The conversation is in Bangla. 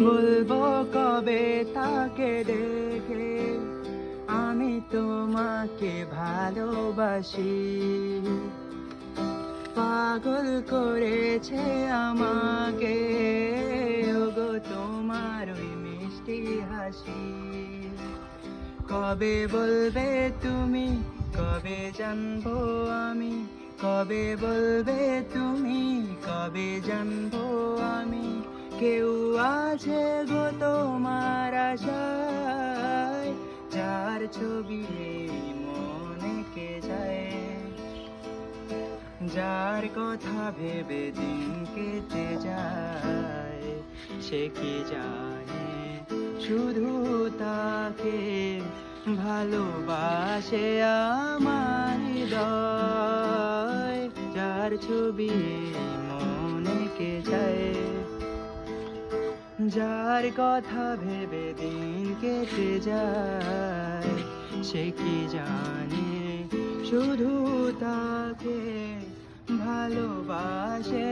বলবো কবে তাকে দেখে আমি তোমাকে ভালোবাসি। পাগল করেছে আমাকে ওগো তোমার ওই মিষ্টি হাসি। কবে বলবে তুমি, কবে জানবো আমি, কবে বলবে তুমি, কবে জানবো আমি। কেউ আছে গো তোমার আশায়, যার ছবি এই মনে কে যায়, যার কথা ভেবে দিন কেটে যায়। সে কি জানে শুধু তাকে ভালোবাসে আমার হৃদয়, যার ছবি মনে কে যায়, যার কথা ভেবে দিন কেটে যায়। সে কি জানে শুধু তাকে ভালোবাসে।